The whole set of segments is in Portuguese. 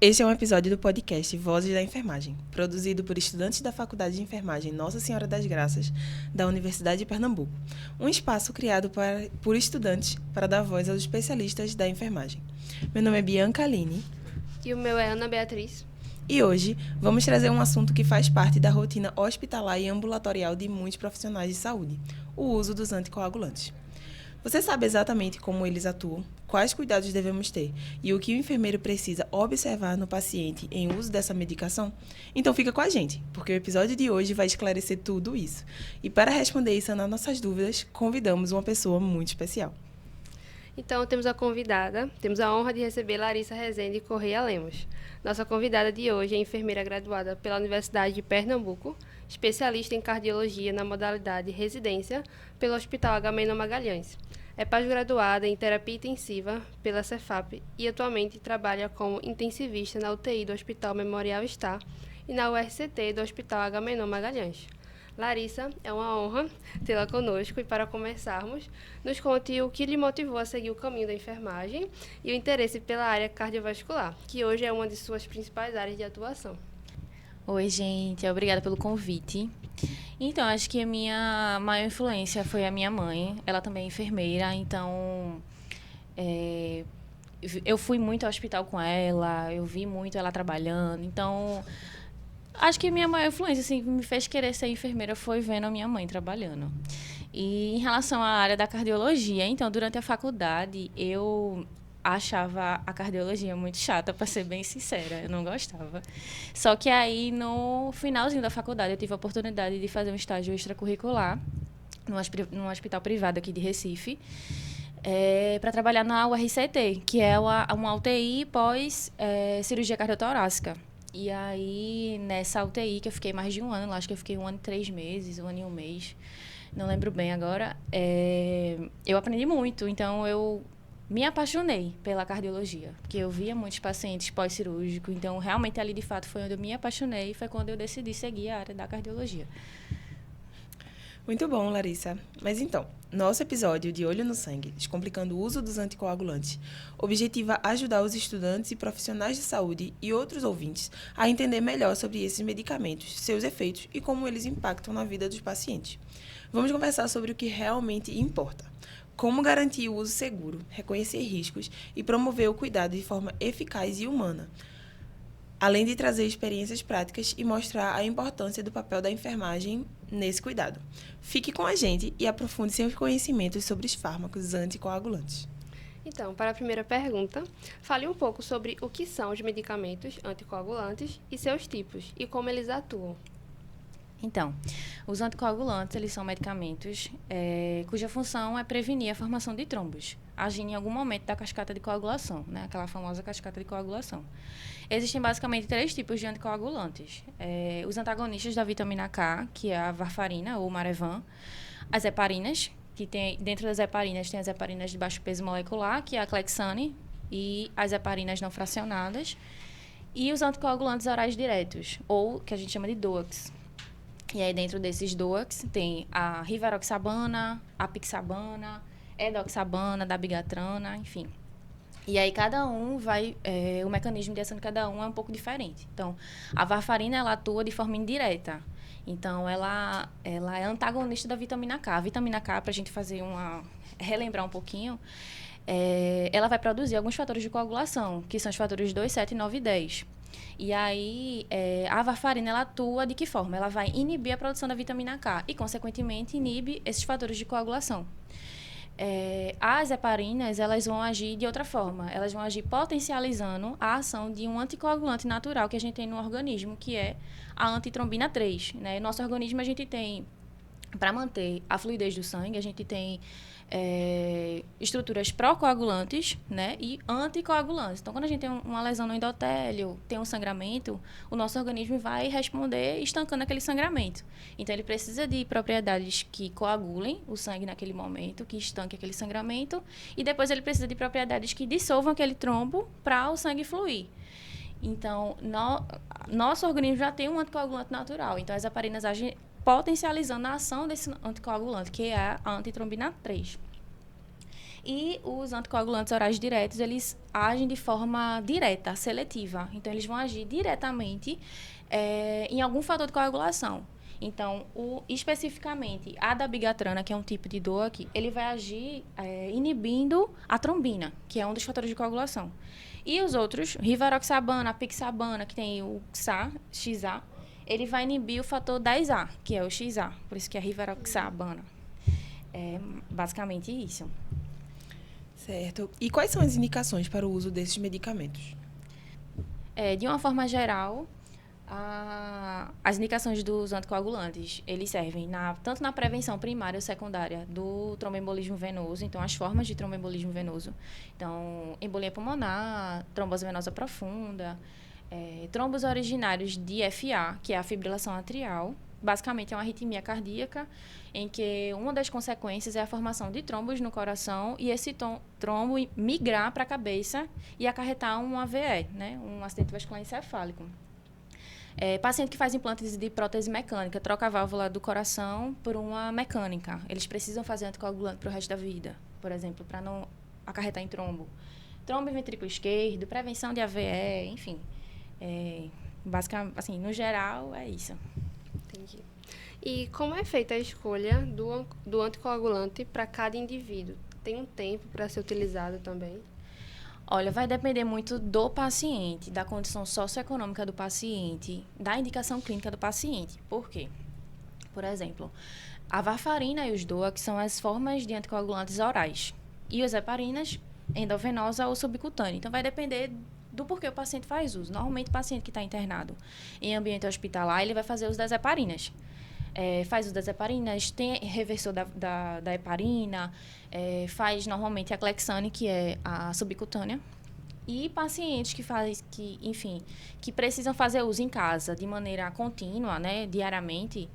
Este é um episódio do podcast Vozes da Enfermagem, produzido por estudantes da Faculdade de Enfermagem Nossa Senhora das Graças, da Universidade de Pernambuco. Um espaço criado por estudantes para dar voz aos especialistas da enfermagem. Meu nome é Bianca Aline. E o meu é Ana Beatriz. E hoje vamos trazer um assunto que faz parte da rotina hospitalar e ambulatorial de muitos profissionais de saúde: o uso dos anticoagulantes. Você sabe exatamente como eles atuam, quais cuidados devemos ter e o que o enfermeiro precisa observar no paciente em uso dessa medicação? Então fica com a gente, porque o episódio de hoje vai esclarecer tudo isso. E para responder isso nas nossas dúvidas, convidamos uma pessoa muito especial. Então temos a honra de receber Larissa Rezende Correia Lemos. Nossa convidada de hoje é enfermeira graduada pela Universidade de Pernambuco, especialista em cardiologia na modalidade residência pelo Hospital Agamenon Magalhães. É pós-graduada em terapia intensiva pela Cefap e atualmente trabalha como intensivista na UTI do Hospital Memorial Star e na URCT do Hospital Agamenon Magalhães. Larissa, é uma honra tê-la conosco e para começarmos, nos conte o que lhe motivou a seguir o caminho da enfermagem e o interesse pela área cardiovascular, que hoje é uma de suas principais áreas de atuação. Oi, gente, obrigada pelo convite. Então, acho que a minha maior influência foi a minha mãe. Ela também é enfermeira, então eu fui muito ao hospital com ela, eu vi muito ela trabalhando. Então, acho que a minha maior influência, assim, que me fez querer ser enfermeira foi vendo a minha mãe trabalhando. E em relação à área da cardiologia, então, durante a faculdade, eu achava a cardiologia muito chata, para ser bem sincera, eu não gostava. Só que aí, no finalzinho da faculdade, eu tive a oportunidade de fazer um estágio extracurricular num hospital privado aqui de Recife, para trabalhar na URCT, que é uma UTI pós cirurgia cardiotorácica. E aí, nessa UTI, que eu fiquei mais de um ano, acho que eu fiquei 1 ano e 3 meses, 1 ano e 1 mês, não lembro bem agora, eu aprendi muito, então eu me apaixonei pela cardiologia, porque eu via muitos pacientes pós-cirúrgico, então realmente ali de fato foi onde eu me apaixonei, foi quando eu decidi seguir a área da cardiologia. Muito bom, Larissa. Mas então, nosso episódio de Olho no Sangue, Descomplicando o Uso dos Anticoagulantes, objetiva ajudar os estudantes e profissionais de saúde e outros ouvintes a entender melhor sobre esses medicamentos, seus efeitos e como eles impactam na vida dos pacientes. Vamos conversar sobre o que realmente importa. Como garantir o uso seguro, reconhecer riscos e promover o cuidado de forma eficaz e humana, além de trazer experiências práticas e mostrar a importância do papel da enfermagem nesse cuidado. Fique com a gente e aprofunde seus conhecimentos sobre os fármacos anticoagulantes. Então, para a primeira pergunta, fale um pouco sobre o que são os medicamentos anticoagulantes e seus tipos e como eles atuam. Então, os anticoagulantes, eles são medicamentos cuja função é prevenir a formação de trombos, agindo em algum momento da cascata de coagulação, né? Aquela famosa cascata de coagulação. Existem basicamente 3 tipos de anticoagulantes. Os antagonistas da vitamina K, que é a varfarina ou Marevan, as heparinas, que tem, dentro das heparinas tem as heparinas de baixo peso molecular, que é a Clexane, e as heparinas não fracionadas, e os anticoagulantes orais diretos, ou que a gente chama de DOACs. E aí, dentro desses DOACs, tem a rivaroxabana, a pixabana, edoxabana, dabigatrana, enfim. E aí, cada um vai... o mecanismo de ação de cada um é um pouco diferente. Então, a varfarina, ela atua de forma indireta. Então, ela é antagonista da vitamina K. A vitamina K, para a gente relembrar um pouquinho, ela vai produzir alguns fatores de coagulação, que são os fatores 2, 7, 9 e 10. E aí, a varfarina, ela atua de que forma? Ela vai inibir a produção da vitamina K e, consequentemente, inibe esses fatores de coagulação. As heparinas, elas vão agir de outra forma. Elas vão agir potencializando a ação de um anticoagulante natural que a gente tem no organismo, que é a antitrombina 3. Né? Nosso organismo, a gente tem, para manter a fluidez do sangue, a gente tem estruturas procoagulantes, né, e anticoagulantes. Então, quando a gente tem uma lesão no endotélio, tem um sangramento, o nosso organismo vai responder estancando aquele sangramento. Então, ele precisa de propriedades que coagulem o sangue naquele momento, que estanque aquele sangramento, e depois ele precisa de propriedades que dissolvam aquele trombo para o sangue fluir. Então, nosso organismo já tem um anticoagulante natural. Então, as heparinas agem potencializando a ação desse anticoagulante, que é a antitrombina 3. E os anticoagulantes orais diretos, eles agem de forma direta, seletiva. Então, eles vão agir diretamente em algum fator de coagulação. Então, especificamente, a dabigatrana, que é um tipo de DOAC, ele vai agir inibindo a trombina, que é um dos fatores de coagulação. E os outros, rivaroxabana, apixabana, que tem o XA, ele vai inibir o fator 10A, que é o XA, por isso que é rivaroxabana. É basicamente isso. Certo. E quais são as indicações para o uso desses medicamentos? De uma forma geral, as indicações dos anticoagulantes, eles servem tanto na prevenção primária ou secundária do tromboembolismo venoso, então as formas de tromboembolismo venoso. Então, embolia pulmonar, trombose venosa profunda, trombos originários de FA, que é a fibrilação atrial. Basicamente, é uma arritmia cardíaca em que uma das consequências é a formação de trombos no coração e esse trombo migrar para a cabeça e acarretar um AVE, né, um acidente vascular encefálico. Paciente que faz implantes de prótese mecânica, troca a válvula do coração por uma mecânica. Eles precisam fazer anticoagulante para o resto da vida, por exemplo, para não acarretar em trombo. Trombo em ventrículo esquerdo, prevenção de AVE, enfim. Basicamente, assim, no geral, é isso. Entendi. E como é feita a escolha do anticoagulante para cada indivíduo? Tem um tempo para ser utilizado também? Olha, vai depender muito do paciente, da condição socioeconômica do paciente, da indicação clínica do paciente. Por quê? Por exemplo, a varfarina e os DOAC são as formas de anticoagulantes orais. E as heparinas, endovenosa ou subcutânea. Então, vai depender do porquê o paciente faz uso. Normalmente, o paciente que está internado em ambiente hospitalar, ele vai fazer uso das heparinas. Faz uso das heparinas, tem reversor da heparina, faz normalmente a Clexane, que é a subcutânea. E pacientes que precisam fazer uso em casa de maneira contínua, né, diariamente,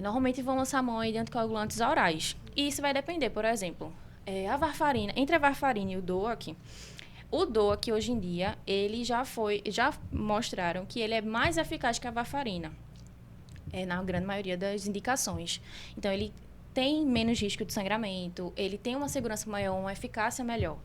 normalmente vão lançar mão de anticoagulantes orais. E isso vai depender, por exemplo, entre a varfarina e o DOAC hoje em dia, ele já mostraram que ele é mais eficaz que a varfarina. Na grande maioria das indicações. Então, ele tem menos risco de sangramento, ele tem uma segurança maior, uma eficácia melhor.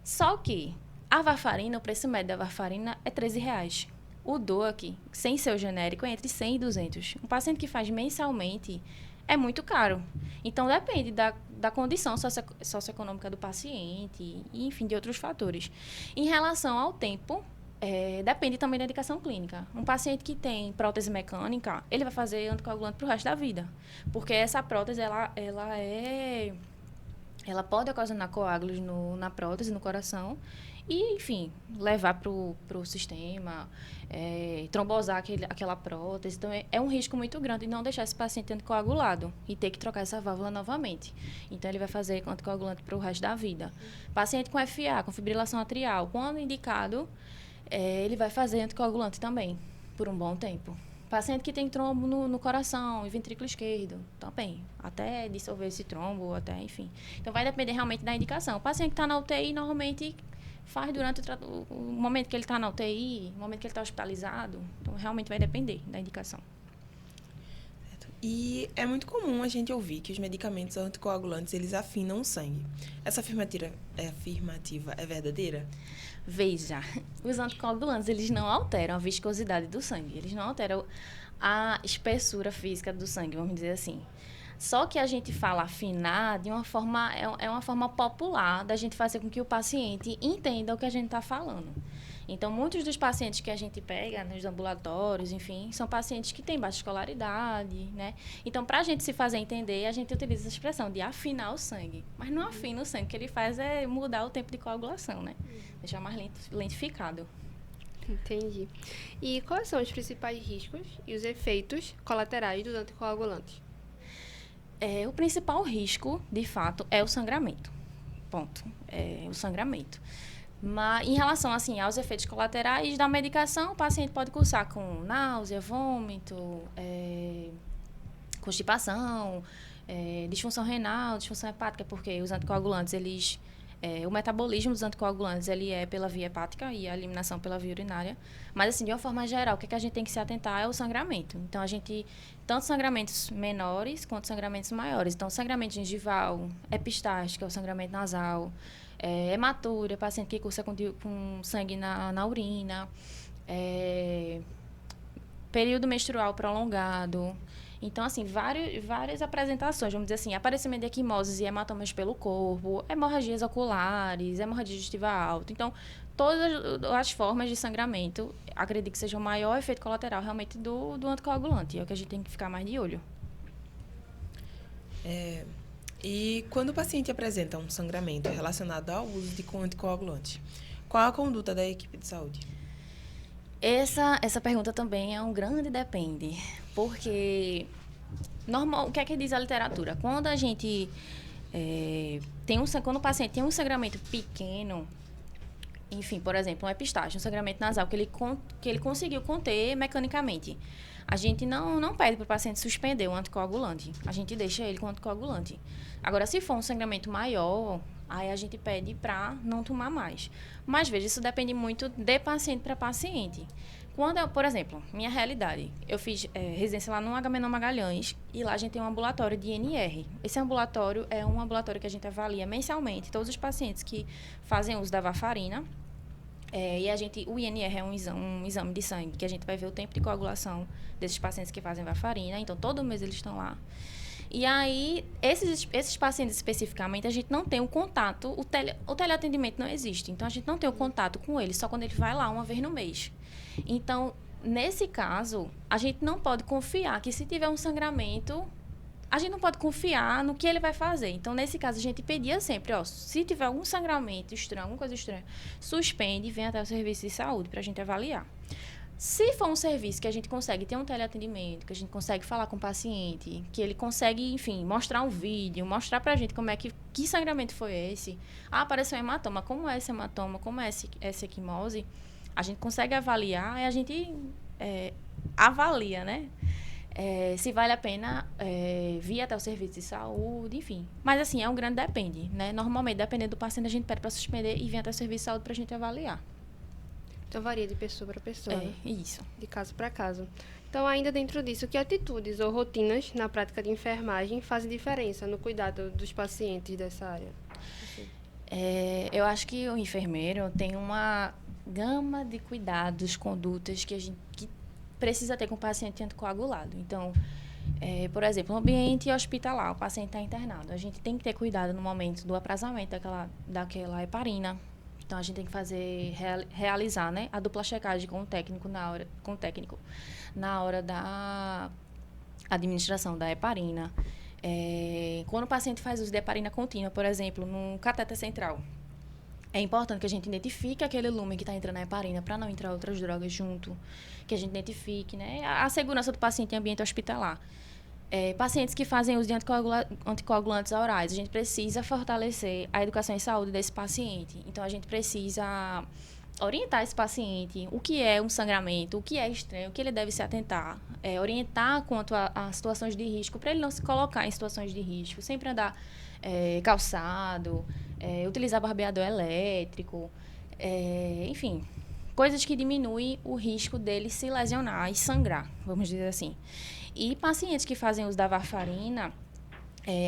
Só que a varfarina, o preço médio da varfarina é R$13. O DOAC, sem ser o genérico, é entre 100 e 200. Um paciente que faz mensalmente é muito caro. Então, depende da condição socioeconômica do paciente e, enfim, de outros fatores. Em relação ao tempo, depende também da indicação clínica. Um paciente que tem prótese mecânica, ele vai fazer anticoagulante para o resto da vida. Porque essa prótese, ela pode ocasionar coágulos na prótese, no coração, e, enfim, levar para o sistema, trombosar aquela prótese. Então, é um risco muito grande não deixar esse paciente anticoagulado e ter que trocar essa válvula novamente. Então, ele vai fazer anticoagulante para o resto da vida. Paciente com FA, com fibrilação atrial, quando indicado, ele vai fazer anticoagulante também, por um bom tempo. Paciente que tem trombo no coração e ventrículo esquerdo, também, até dissolver esse trombo, enfim. Então, vai depender realmente da indicação. O paciente que está na UTI, normalmente, faz durante o momento que ele está na UTI, o momento que ele está hospitalizado. Então, realmente vai depender da indicação. Certo. E é muito comum a gente ouvir que os medicamentos anticoagulantes, eles afinam o sangue. Essa afirmativa é verdadeira? Veja, os anticoagulantes, eles não alteram a viscosidade do sangue, eles não alteram a espessura física do sangue, vamos dizer assim. Só que a gente fala afinar de uma forma, uma forma popular da gente fazer com que o paciente entenda o que a gente está falando. Então, muitos dos pacientes que a gente pega nos ambulatórios, enfim, são pacientes que têm baixa escolaridade, né? Então, para a gente se fazer entender, a gente utiliza essa expressão de afinar o sangue. Mas não afina o sangue, o que ele faz é mudar o tempo de coagulação, né? Deixar mais lentificado. Entendi. E quais são os principais riscos e os efeitos colaterais dos anticoagulantes? O principal risco, de fato, é o sangramento. Ponto. O sangramento. Mas, em relação assim, aos efeitos colaterais da medicação, o paciente pode cursar com náusea, vômito, constipação, disfunção renal, disfunção hepática, porque os anticoagulantes, eles O metabolismo dos anticoagulantes, ele é pela via hepática e a eliminação pela via urinária. Mas, assim, de uma forma geral, o que a gente tem que se atentar é o sangramento. Então, tanto sangramentos menores quanto sangramentos maiores. Então, sangramento gengival, epistáxio, que é o sangramento nasal, hematúria, paciente que cursa com sangue na urina, período menstrual prolongado. Então, assim, várias apresentações, vamos dizer assim, aparecimento de equimoses e hematomas pelo corpo, hemorragias oculares, hemorragia digestiva alta. Então, todas as formas de sangramento, acredito que seja o maior efeito colateral realmente do anticoagulante. É o que a gente tem que ficar mais de olho. E quando o paciente apresenta um sangramento relacionado ao uso de anticoagulante, qual a conduta da equipe de saúde? Essa pergunta também é um grande depende, porque o que é que diz a literatura? Quando a gente quando o paciente tem um sangramento pequeno, enfim, por exemplo, um epistáxio, um sangramento nasal que ele conseguiu conter mecanicamente, a gente não pede para o paciente suspender o anticoagulante, a gente deixa ele com o anticoagulante. Agora, se for um sangramento maior, aí a gente pede para não tomar mais. Mas, veja, isso depende muito de paciente para paciente. Por exemplo, minha realidade, eu fiz residência lá no Agamenon Magalhães e lá a gente tem um ambulatório de INR. Esse ambulatório é um ambulatório que a gente avalia mensalmente todos os pacientes que fazem uso da varfarina. O INR é um exame de sangue que a gente vai ver o tempo de coagulação desses pacientes que fazem varfarina. Então, todo mês eles estão lá. E aí, esses pacientes especificamente, a gente não tem o contato, o teleatendimento não existe. Então, a gente não tem o contato com eles, só quando ele vai lá uma vez no mês. Então, nesse caso, a gente não pode confiar que se tiver um sangramento, a gente não pode confiar no que ele vai fazer. Então, nesse caso, a gente pedia sempre, se tiver algum sangramento estranho, alguma coisa estranha, suspende e vem até o serviço de saúde para a gente avaliar. Se for um serviço que a gente consegue ter um teleatendimento, que a gente consegue falar com o paciente, que ele consegue, enfim, mostrar um vídeo, mostrar pra gente como é que sangramento foi esse. Apareceu um hematoma, como é esse hematoma, como é essa equimose, a gente consegue avaliar e a gente avalia, né? Se vale a pena vir até o serviço de saúde, enfim. Mas, assim, é um grande depende, né? Normalmente, dependendo do paciente, a gente pede para suspender e vir até o serviço de saúde para a gente avaliar. Então, varia de pessoa para pessoa, né? Isso. De caso para caso. Então, ainda dentro disso, que atitudes ou rotinas na prática de enfermagem fazem diferença no cuidado dos pacientes dessa área? Assim. Eu acho que o enfermeiro tem uma gama de cuidados, condutas que precisa ter com o paciente anticoagulado. Então, por exemplo, no ambiente hospitalar, o paciente está internado. A gente tem que ter cuidado no momento do aprazamento daquela heparina. Então, a gente tem que realizar, né, a dupla checagem com o técnico na hora da administração da heparina. Quando o paciente faz uso de heparina contínua, por exemplo, no catéter central, é importante que a gente identifique aquele lumen que está entrando na heparina para não entrar outras drogas junto, que a gente identifique, né, a segurança do paciente em ambiente hospitalar. Pacientes que fazem uso de anticoagulantes orais, a gente precisa fortalecer a educação em saúde desse paciente. Então, a gente precisa orientar esse paciente o que é um sangramento, o que é estranho, o que ele deve se atentar, orientar quanto a situações de risco, para ele não se colocar em situações de risco, sempre andar calçado, utilizar barbeador elétrico, enfim, coisas que diminuem o risco dele se lesionar e sangrar, vamos dizer assim. E pacientes que fazem uso da varfarina,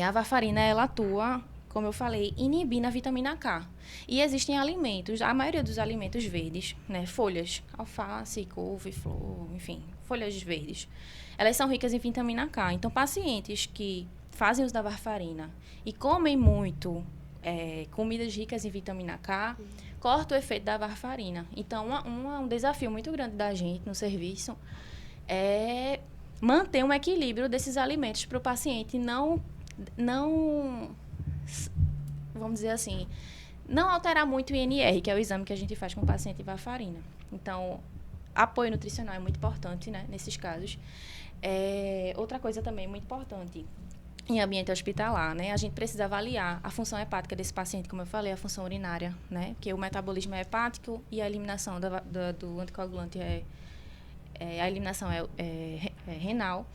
a varfarina, ela atua, como eu falei, inibindo a vitamina K. E existem alimentos, a maioria dos alimentos verdes, né, folhas, alface, couve, flor, enfim, folhas verdes, elas são ricas em vitamina K. Então, pacientes que fazem uso da varfarina e comem muito comidas ricas em vitamina K, corta o efeito da varfarina. Então, um desafio muito grande da gente no serviço é manter um equilíbrio desses alimentos para o paciente não, vamos dizer assim, não alterar muito o INR, que é o exame que a gente faz com o paciente varfarina. Então, apoio nutricional é muito importante, né, nesses casos. Outra coisa também muito importante em ambiente hospitalar, né, a gente precisa avaliar a função hepática desse paciente, como eu falei, a função urinária, né, porque o metabolismo é hepático e a eliminação do anticoagulante a eliminação é renal.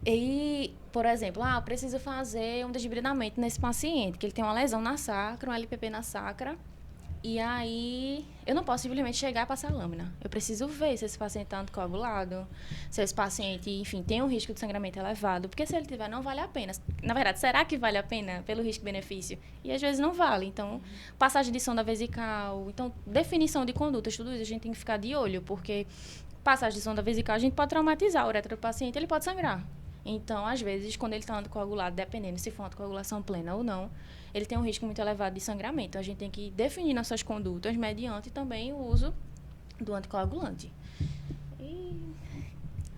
E, por exemplo, eu preciso fazer um desbridamento nesse paciente, que ele tem uma lesão na sacra, um LPP na sacra, e aí eu não posso simplesmente chegar e passar a lâmina. Eu preciso ver se esse paciente está anticoagulado, se esse paciente, enfim, tem um risco de sangramento elevado, porque se ele tiver, não vale a pena. Na verdade, será que vale a pena pelo risco-benefício? E às vezes não vale. Então, passagem de sonda vesical, então, definição de condutas, tudo isso a gente tem que ficar de olho, porque passagem de sonda vesical a gente pode traumatizar a uretra do paciente, ele pode sangrar. Então, às vezes, quando ele está anticoagulado, dependendo se for uma anticoagulação plena ou não, ele tem um risco muito elevado de sangramento. Então, a gente tem que definir nossas condutas mediante também o uso do anticoagulante. E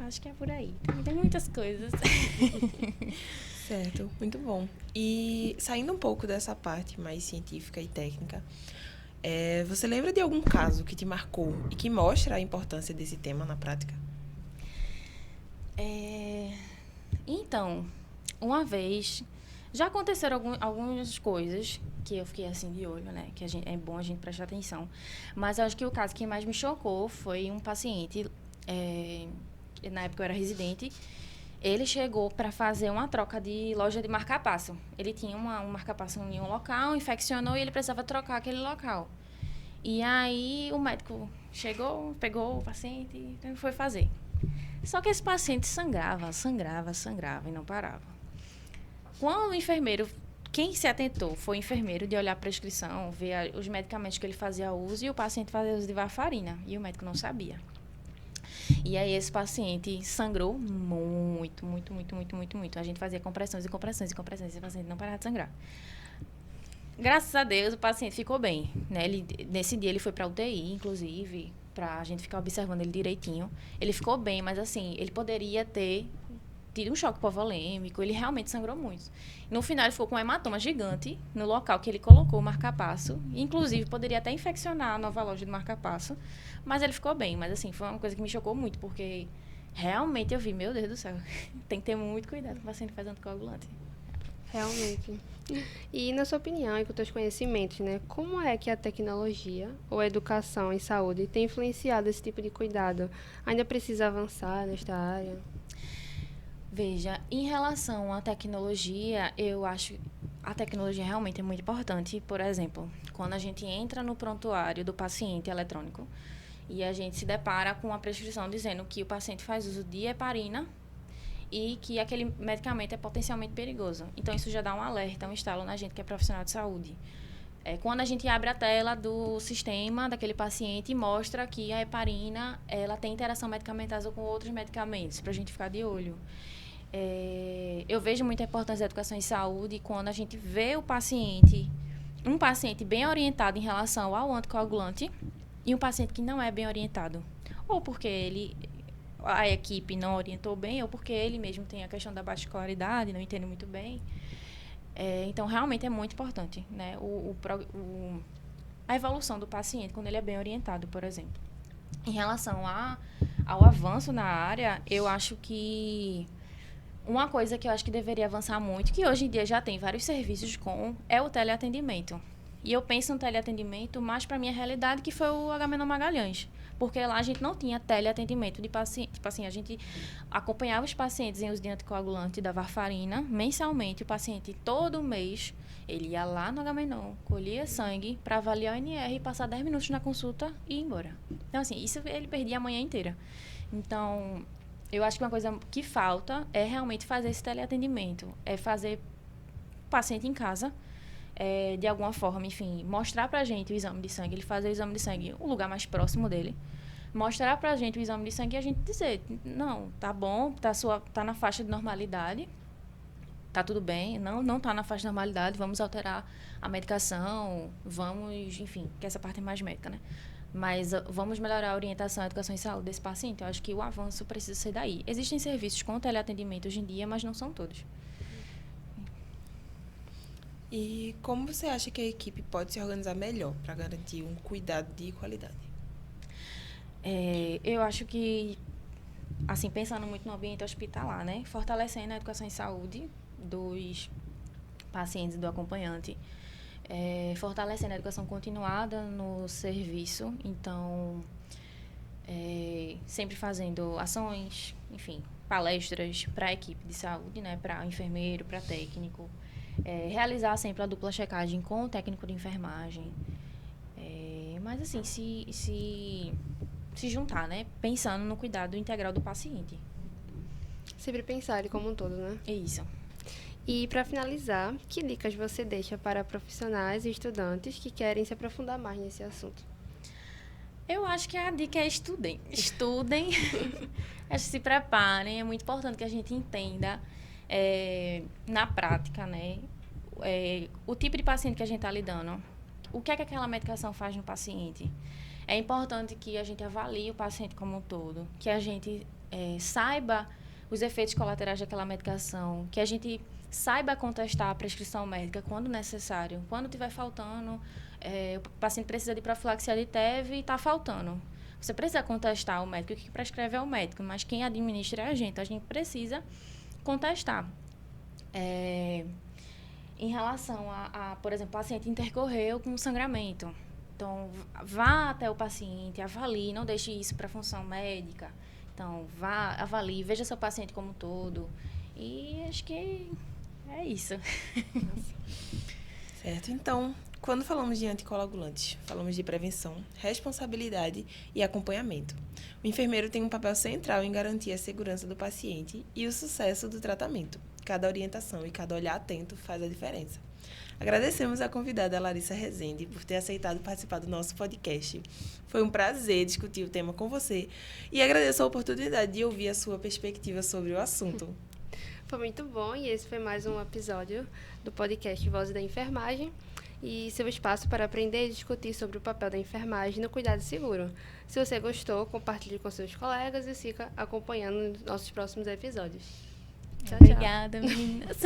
acho que é por aí. Tem muitas coisas. Certo, muito bom. E saindo um pouco dessa parte mais científica e técnica, você lembra de algum caso que te marcou e que mostra a importância desse tema na prática? Então, uma vez, já aconteceram algumas coisas que eu fiquei assim de olho, né? Que é bom a gente prestar atenção. Mas eu acho que o caso que mais me chocou foi um paciente, na época eu era residente, ele chegou para fazer uma troca de loja de marca-passo. Ele tinha um marca-passo em um local, infeccionou e ele precisava trocar aquele local. E aí o médico chegou, pegou o paciente e foi fazer. Só que esse paciente sangrava e não parava. Quando o enfermeiro, quem se atentou foi o enfermeiro de olhar a prescrição, ver os medicamentos que ele fazia uso e o paciente fazia uso de varfarina. E o médico não sabia. E aí esse paciente sangrou muito. A gente fazia compressões e esse paciente não parava de sangrar. Graças a Deus o paciente ficou bem, né? Nesse dia ele foi para UTI, inclusive, para a gente ficar observando ele direitinho. Ele ficou bem, mas assim, ele poderia ter tido um choque hipovolêmico, ele realmente sangrou muito. No final ele ficou com um hematoma gigante no local que ele colocou o marca-passo, inclusive poderia até infeccionar a nova loja do marca-passo, mas ele ficou bem. Mas assim, foi uma coisa que me chocou muito, porque realmente eu vi, meu Deus do céu, tem que ter muito cuidado com o paciente que faz anticoagulante. Realmente. E, na sua opinião e com teus conhecimentos, né, como é que a tecnologia ou a educação em saúde tem influenciado esse tipo de cuidado? Ainda precisa avançar nesta área? Veja, em relação à tecnologia, eu acho a tecnologia realmente é muito importante. Por exemplo, quando a gente entra no prontuário do paciente eletrônico e a gente se depara com a prescrição dizendo que o paciente faz uso de heparina e que aquele medicamento é potencialmente perigoso. Então, isso já dá um alerta, um estalo na gente que é profissional de saúde. Quando a gente abre a tela do sistema daquele paciente, mostra que a heparina ela tem interação medicamentosa com outros medicamentos, para a gente ficar de olho. Eu vejo muita importância da educação em saúde quando a gente vê um paciente bem orientado em relação ao anticoagulante e um paciente que não é bem orientado. Ou porque a equipe não orientou bem, ou porque ele mesmo tem a questão da baixa escolaridade, não entende muito bem. Então, realmente é muito importante, né? A evolução do paciente, quando ele é bem orientado, por exemplo. Em relação ao avanço na área, eu acho que uma coisa que eu acho que deveria avançar muito, que hoje em dia já tem vários serviços é o teleatendimento. E eu penso no teleatendimento mais para a minha realidade, que foi o Agamenon Magalhães. Porque lá a gente não tinha teleatendimento de paciente. Tipo assim, a gente acompanhava os pacientes em uso de anticoagulante da varfarina mensalmente. O paciente, todo mês, ele ia lá no Agamenon, colhia sangue para avaliar o NR, passar 10 minutos na consulta e ir embora. Então, assim, isso ele perdia a manhã inteira. Então, eu acho que uma coisa que falta é realmente fazer esse teleatendimento. É fazer o paciente em casa, de alguma forma, enfim, mostrar pra gente o exame de sangue, ele fazer o exame de sangue no lugar mais próximo dele, mostrar pra gente o exame de sangue e a gente dizer, não, tá bom, tá na faixa de normalidade, tá tudo bem, não tá na faixa de normalidade, vamos alterar a medicação, enfim, que essa parte é mais médica, né? Mas vamos melhorar a orientação e a educação em saúde desse paciente. Eu acho que o avanço precisa ser daí. Existem serviços com teleatendimento hoje em dia, mas não são todos. E como você acha que a equipe pode se organizar melhor para garantir um cuidado de qualidade? Eu acho que, assim, pensando muito no ambiente hospitalar, né? Fortalecendo a educação em saúde dos pacientes e do acompanhante. Fortalecendo a educação continuada no serviço. Então, sempre fazendo ações, enfim, palestras para a equipe de saúde, né, para enfermeiro, para técnico, realizar sempre a dupla checagem com o técnico de enfermagem, mas assim, se juntar, né, pensando no cuidado integral do paciente. Sempre pensar ele como um todo, né? É isso. E, para finalizar, que dicas você deixa para profissionais e estudantes que querem se aprofundar mais nesse assunto? Eu acho que a dica é estudem. Estudem, acho que se preparem. É muito importante que a gente entenda na prática, né, o tipo de paciente que a gente está lidando. O que é que aquela medicação faz no paciente? É importante que a gente avalie o paciente como um todo, que a gente saiba os efeitos colaterais daquela medicação, que a gente saiba contestar a prescrição médica quando necessário. Quando estiver faltando, o paciente precisa de profilaxia de TEV e está faltando. Você precisa contestar o médico, o que prescreve é o médico, mas quem administra é a gente precisa contestar. Em relação por exemplo, o paciente intercorreu com sangramento. Então, vá até o paciente, avalie, não deixe isso para a função médica. Então, vá, avalie, veja seu paciente como um todo. E acho que é isso. Certo, então, quando falamos de anticoagulantes, falamos de prevenção, responsabilidade e acompanhamento. O enfermeiro tem um papel central em garantir a segurança do paciente e o sucesso do tratamento. Cada orientação e cada olhar atento faz a diferença. Agradecemos a convidada Larissa Rezende por ter aceitado participar do nosso podcast. Foi um prazer discutir o tema com você e agradeço a oportunidade de ouvir a sua perspectiva sobre o assunto. Foi muito bom e esse foi mais um episódio do podcast Vozes da Enfermagem e seu espaço para aprender e discutir sobre o papel da enfermagem no cuidado seguro. Se você gostou, compartilhe com seus colegas e fica acompanhando nossos próximos episódios. Tchau, Obrigada, meninas.